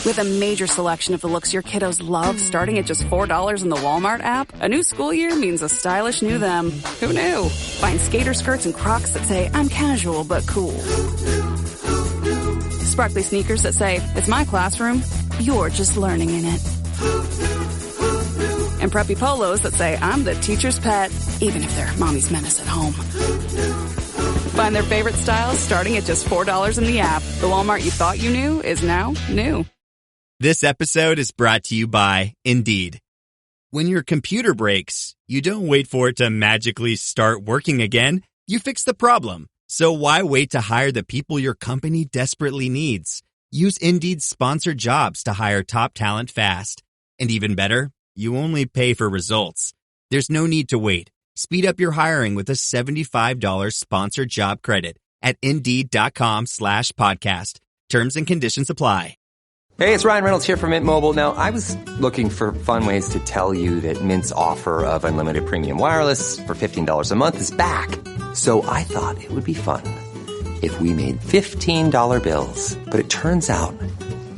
With a major selection of the looks your kiddos love starting at just $4 in the Walmart app, a new school year means a stylish new them. Who knew? Find skater skirts and Crocs that say, I'm casual but cool. Sparkly sneakers that say, it's my classroom, you're just learning in it. And preppy polos that say, I'm the teacher's pet, even if they're mommy's menace at home. Find their favorite styles starting at just $4 in the app. The Walmart you thought you knew is now new. This episode is brought to you by Indeed. When your computer breaks, you don't wait for it to magically start working again. You fix the problem. So why wait to hire the people your company desperately needs? Use Indeed's sponsored jobs to hire top talent fast. And even better, you only pay for results. There's no need to wait. Speed up your hiring with a $75 sponsored job credit at Indeed.com/podcast. Terms and conditions apply. Hey, it's Ryan Reynolds here from Mint Mobile. Now, I was looking for fun ways to tell you that Mint's offer of unlimited premium wireless for $15 a month is back. So I thought it would be fun if we made $15 bills. But it turns out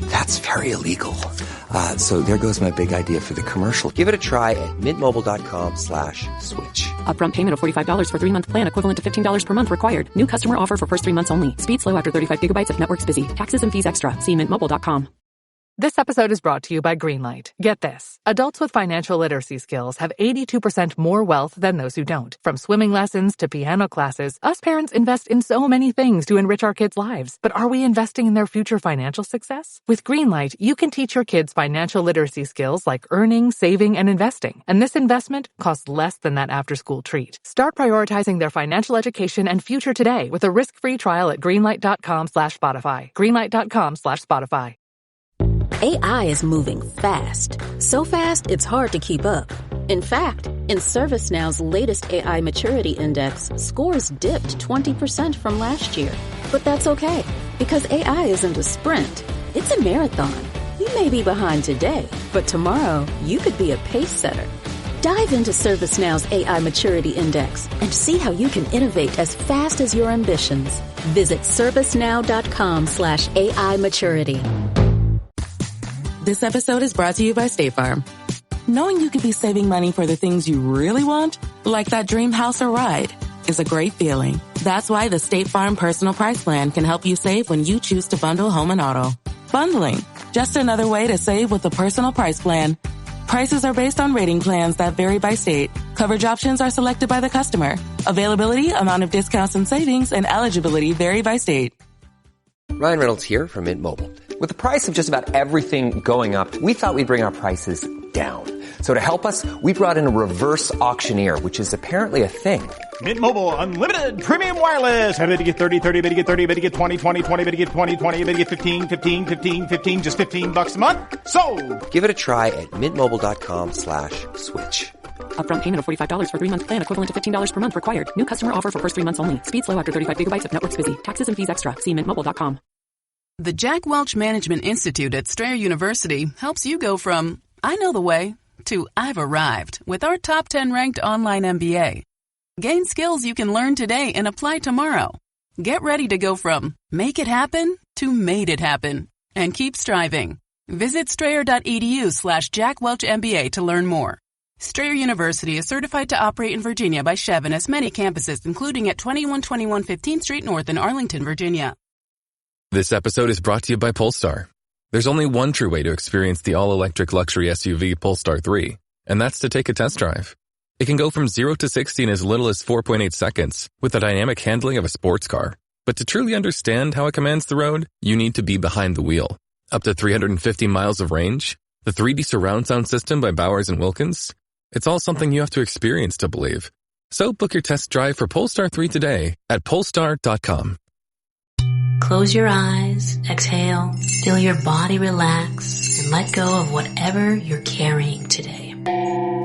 that's very illegal. So there goes my big idea for the commercial. Give it a try at mintmobile.com/switch. Upfront payment of $45 for 3-month plan equivalent to $15 per month required. New customer offer for first 3 months only. Speed slow after 35 gigabytes if network's busy. Taxes and fees extra. See mintmobile.com. This episode is brought to you by Greenlight. Get this. Adults with financial literacy skills have 82% more wealth than those who don't. From swimming lessons to piano classes, us parents invest in so many things to enrich our kids' lives. But are we investing in their future financial success? With Greenlight, you can teach your kids financial literacy skills like earning, saving, and investing. And this investment costs less than that after-school treat. Start prioritizing their financial education and future today with a risk-free trial at greenlight.com/Spotify. Greenlight.com/Spotify. AI is moving fast. So fast, it's hard to keep up. In fact, in ServiceNow's latest AI Maturity Index, scores dipped 20% from last year. But that's okay, because AI isn't a sprint. It's a marathon. You may be behind today, but tomorrow you could be a pace setter. Dive into ServiceNow's AI Maturity Index and see how you can innovate as fast as your ambitions. Visit servicenow.com/AI maturity. This episode is brought to you by State Farm. Knowing you could be saving money for the things you really want, like that dream house or ride, is a great feeling. That's why the State Farm Personal Price Plan can help you save when you choose to bundle home and auto. Bundling, just another way to save with the Personal Price Plan. Prices are based on rating plans that vary by state. Coverage options are selected by the customer. Availability, amount of discounts and savings, and eligibility vary by state. Ryan Reynolds here from Mint Mobile. With the price of just about everything going up, we thought we'd bring our prices down. So to help us, we brought in a reverse auctioneer, which is apparently a thing. Mint Mobile Unlimited Premium Wireless. How to get 30, 30, bit to get 30, bit to get 20, 20, 20, bit to get 20, 20, bit to get 15, 15, 15, 15, just $15 a month? Sold! Give it a try at mintmobile.com/switch. Upfront payment of $45 for 3-month plan equivalent to $15 per month required. New customer offer for first 3 months only. Speed slow after 35 gigabytes if network's busy. Taxes and fees extra. See mintmobile.com. The Jack Welch Management Institute at Strayer University helps you go from, I know the way, to I've arrived with our top 10 ranked online MBA. Gain skills you can learn today and apply tomorrow. Get ready to go from make it happen to made it happen. And keep striving. Visit strayer.edu/Jack Welch MBA to learn more. Strayer University is certified to operate in Virginia by Chev and has many campuses, including at 2121 15th Street North in Arlington, Virginia. This episode is brought to you by Polestar. There's only one true way to experience the all-electric luxury SUV Polestar 3, and that's to take a test drive. It can go from 0 to 60 in as little as 4.8 seconds with the dynamic handling of a sports car. But to truly understand how it commands the road, you need to be behind the wheel. Up to 350 miles of range, the 3D surround sound system by Bowers & Wilkins. It's all something you have to experience to believe. So book your test drive for Polestar 3 today at polestar.com. Close your eyes, exhale, feel your body relax, and let go of whatever you're carrying today.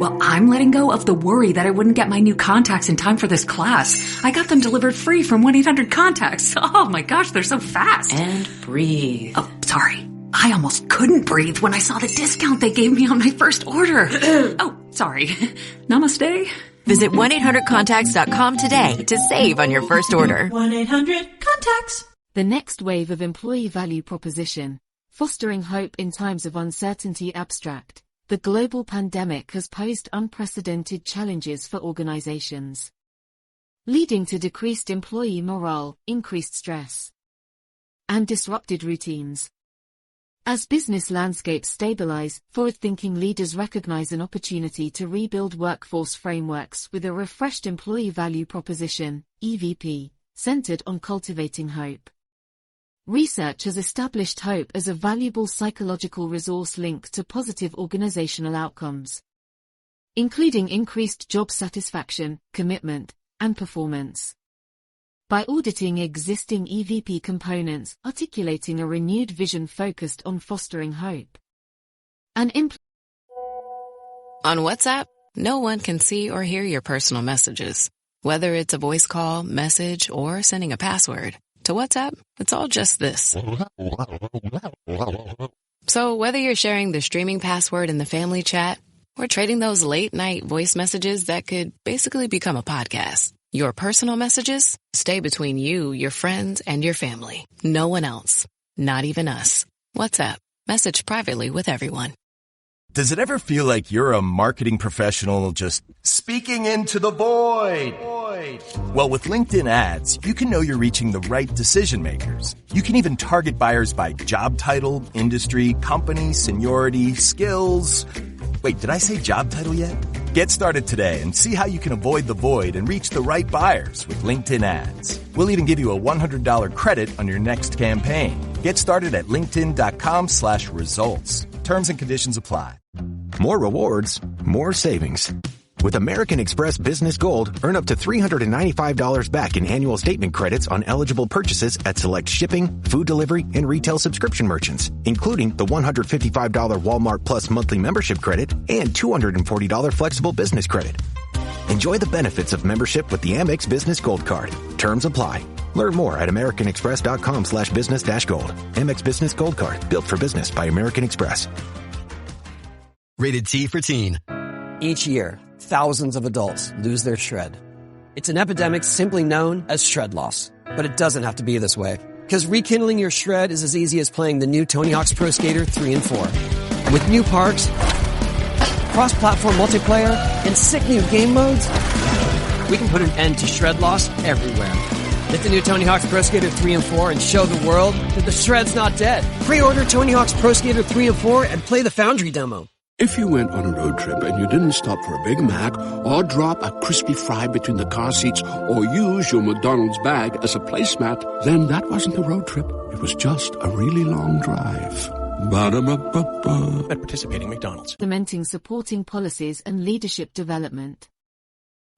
Well, I'm letting go of the worry that I wouldn't get my new contacts in time for this class. I got them delivered free from 1-800-CONTACTS. Oh my gosh, they're so fast. And breathe. Oh, sorry. I almost couldn't breathe when I saw the discount they gave me on my first order. Oh, sorry. Namaste. Visit 1-800-CONTACTS.com today to save on your first order. 1-800-CONTACTS. The next wave of employee value proposition Fostering hope in times of uncertainty. Abstract. The global pandemic has posed unprecedented challenges for organizations, leading to decreased employee morale, increased stress, and disrupted routines. As business landscapes stabilize, forward-thinking leaders recognize an opportunity to rebuild workforce frameworks with a refreshed employee value proposition, EVP, centered on cultivating hope. Research has established hope as a valuable psychological resource linked to positive organizational outcomes, including increased job satisfaction, commitment, and performance. By auditing existing EVP components, articulating a renewed vision focused on fostering hope, and On WhatsApp, no one can see or hear your personal messages. Whether it's a voice call, message, or sending a password. To WhatsApp, it's all just this. So whether you're sharing the streaming password in the family chat or trading those late-night voice messages that could basically become a podcast, your personal messages stay between you, your friends, and your family. No one else. Not even us. WhatsApp. Message privately with everyone. Does it ever feel like you're a marketing professional just speaking into the void? Well, with LinkedIn ads, you can know you're reaching the right decision makers. You can even target buyers by job title, industry, company, seniority, skills. Wait, did I say job title yet? Get started today and see how you can avoid the void and reach the right buyers with LinkedIn ads. We'll even give you a $100 credit on your next campaign. Get started at linkedin.com/results. Terms and conditions apply. More rewards, more savings. With American Express Business Gold, earn up to $395 back in annual statement credits on eligible purchases at select shipping, food delivery, and retail subscription merchants, including the $155 Walmart Plus monthly membership credit and $240 flexible business credit. Enjoy the benefits of membership with the Amex Business Gold Card. Terms apply. Learn more at americanexpress.com/business-gold. Amex Business Gold Card. Built for business by American Express. Rated T for teen. Each year, thousands of adults lose their shred. It's an epidemic simply known as shred loss. But it doesn't have to be this way. Because rekindling your shred is as easy as playing the new Tony Hawk's Pro Skater 3 and 4. With new parks, cross-platform multiplayer, and sick new game modes, we can put an end to shred loss everywhere. Get the new Tony Hawk's Pro Skater 3 and 4 and show the world that the shred's not dead. Pre-order Tony Hawk's Pro Skater 3 and 4 and play the Foundry demo. If you went on a road trip and you didn't stop for a Big Mac or drop a crispy fry between the car seats or use your McDonald's bag as a placemat, then that wasn't a road trip. It was just a really long drive. Ba-da-ba-ba-ba. At participating McDonald's. Implementing supporting policies and leadership development.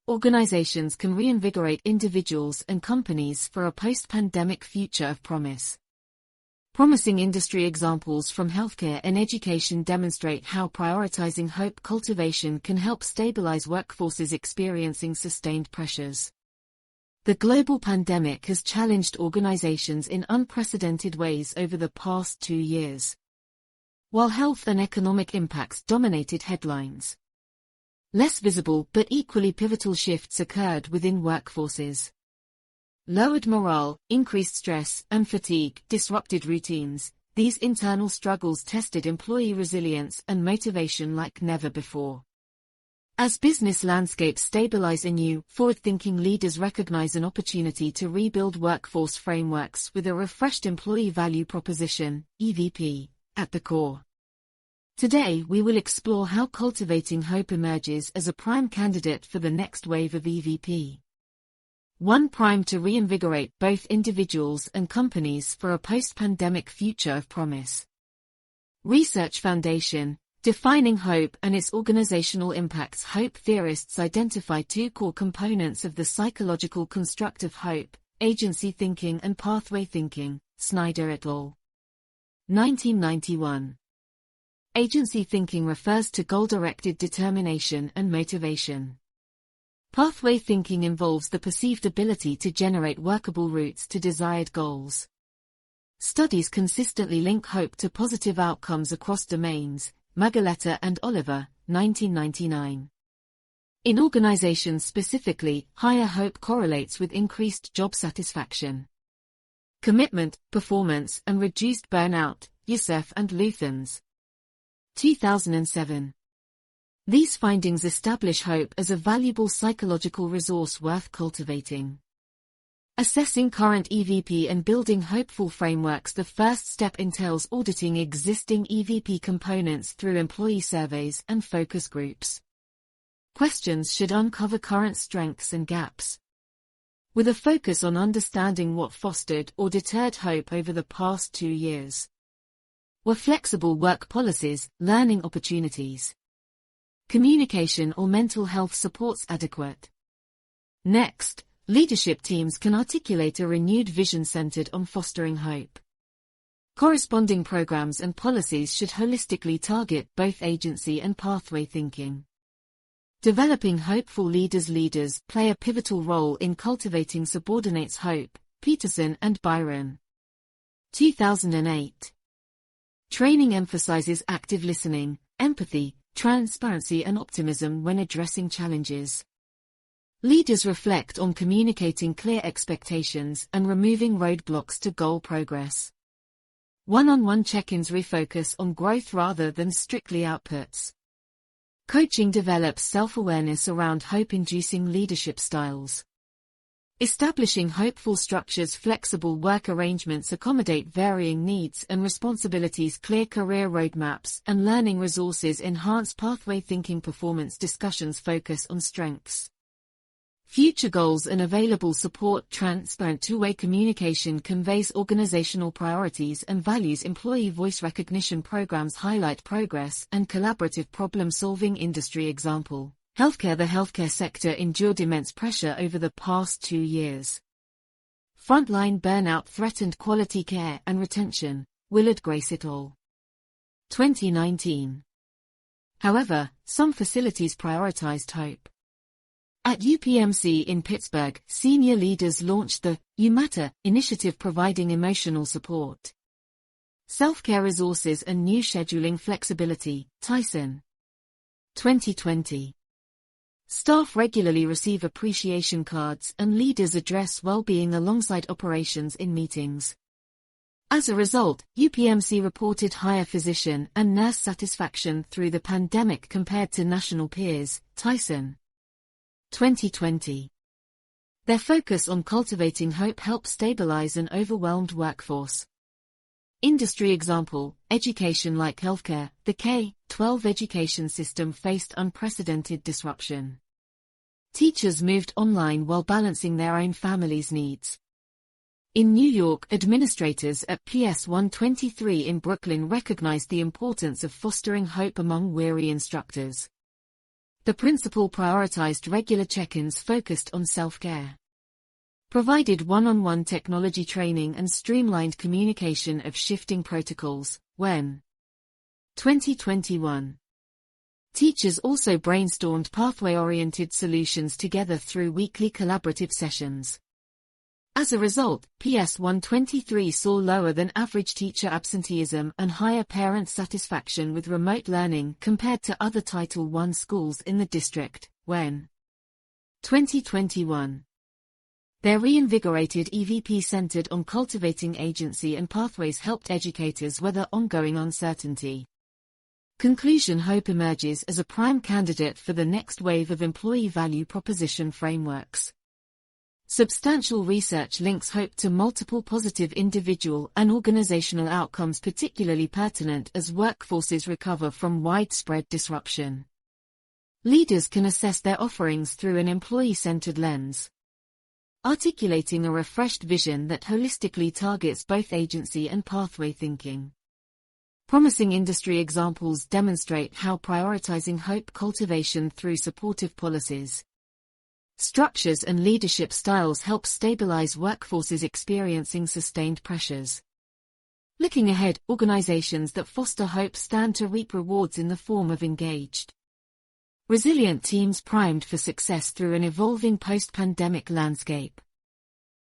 Organizations can reinvigorate individuals and companies for a post-pandemic future of promise. Promising industry examples from healthcare and education demonstrate how prioritizing hope cultivation can help stabilize workforces experiencing sustained pressures. The global pandemic has challenged organizations in unprecedented ways over the past 2 years. While health and economic impacts dominated headlines, less visible but equally pivotal shifts occurred within workforces. Lowered morale, increased stress, and fatigue disrupted routines. These internal struggles tested employee resilience and motivation like never before. As business landscapes stabilize anew, forward-thinking leaders recognize an opportunity to rebuild workforce frameworks with a refreshed employee value proposition, EVP, at the core. Today we will explore how cultivating hope emerges as a prime candidate for the next wave of EVP. One primed to reinvigorate both individuals and companies for a post-pandemic future of promise. Research Foundation, Defining Hope and its Organizational Impacts. Hope theorists identify 2 core components of the psychological construct of hope: agency thinking and pathway thinking. Snyder et al. 1991. Agency thinking refers to goal-directed determination and motivation. Pathway thinking involves the perceived ability to generate workable routes to desired goals. Studies consistently link hope to positive outcomes across domains. Magaleta and Oliver, 1999. In organizations specifically, higher hope correlates with increased job satisfaction, commitment, performance, and reduced burnout. Youssef and Luthans. 2007. These findings establish hope as a valuable psychological resource worth cultivating. Assessing current EVP and building hopeful frameworks. The first step entails auditing existing EVP components through employee surveys and focus groups. Questions should uncover current strengths and gaps, with a focus on understanding what fostered or deterred hope over the past 2 years. Were flexible work policies, learning opportunities, communication or mental health supports adequate? Next, leadership teams can articulate a renewed vision centered on fostering hope. Corresponding programs and policies should holistically target both agency and pathway thinking. Developing hopeful leaders. Leaders play a pivotal role in cultivating subordinates' hope. Peterson and Byron. 2008. Training emphasizes active listening, empathy, transparency and optimism when addressing challenges. Leaders reflect on communicating clear expectations and removing roadblocks to goal progress. One-on-one check-ins refocus on growth rather than strictly outputs. Coaching develops self-awareness around hope-inducing leadership styles. Establishing hopeful structures. Flexible work arrangements accommodate varying needs and responsibilities. Clear career roadmaps and learning resources enhance pathway thinking. Performance discussions focus on strengths, future goals and available support. Transparent two-way communication conveys organizational priorities and values. Employee voice recognition programs highlight progress and collaborative problem-solving. Industry example: healthcare. The healthcare sector endured immense pressure over the past 2 years. Frontline burnout threatened quality care and retention. Willard Grace et al. 2019. However, some facilities prioritized hope. At UPMC in Pittsburgh, senior leaders launched the You Matter initiative, providing emotional support, self-care resources and new scheduling flexibility. Tyson. 2020. Staff regularly receive appreciation cards and leaders address well-being alongside operations in meetings. As a result, UPMC reported higher physician and nurse satisfaction through the pandemic compared to national peers. Tyson. 2020. Their focus on cultivating hope helped stabilize an overwhelmed workforce. Industry example: education. Like healthcare, the K-12 education system faced unprecedented disruption. Teachers moved online while balancing their own families' needs. In New York, administrators at PS 123 in Brooklyn recognized the importance of fostering hope among weary instructors. The principal prioritized regular check-ins focused on self-care, provided one-on-one technology training and streamlined communication of shifting protocols. When 2021. Teachers also brainstormed pathway-oriented solutions together through weekly collaborative sessions. As a result, PS 123 saw lower than average teacher absenteeism and higher parent satisfaction with remote learning compared to other Title I schools in the district. When 2021. Their reinvigorated EVP centered on cultivating agency and pathways helped educators weather ongoing uncertainty. Conclusion: hope emerges as a prime candidate for the next wave of employee value proposition frameworks. Substantial research links hope to multiple positive individual and organizational outcomes, particularly pertinent as workforces recover from widespread disruption. Leaders can assess their offerings through an employee-centered lens, articulating a refreshed vision that holistically targets both agency and pathway thinking. Promising industry examples demonstrate how prioritizing hope cultivation through supportive policies, structures and leadership styles help stabilize workforces experiencing sustained pressures. Looking ahead, organizations that foster hope stand to reap rewards in the form of engaged, resilient teams primed for success through an evolving post-pandemic landscape.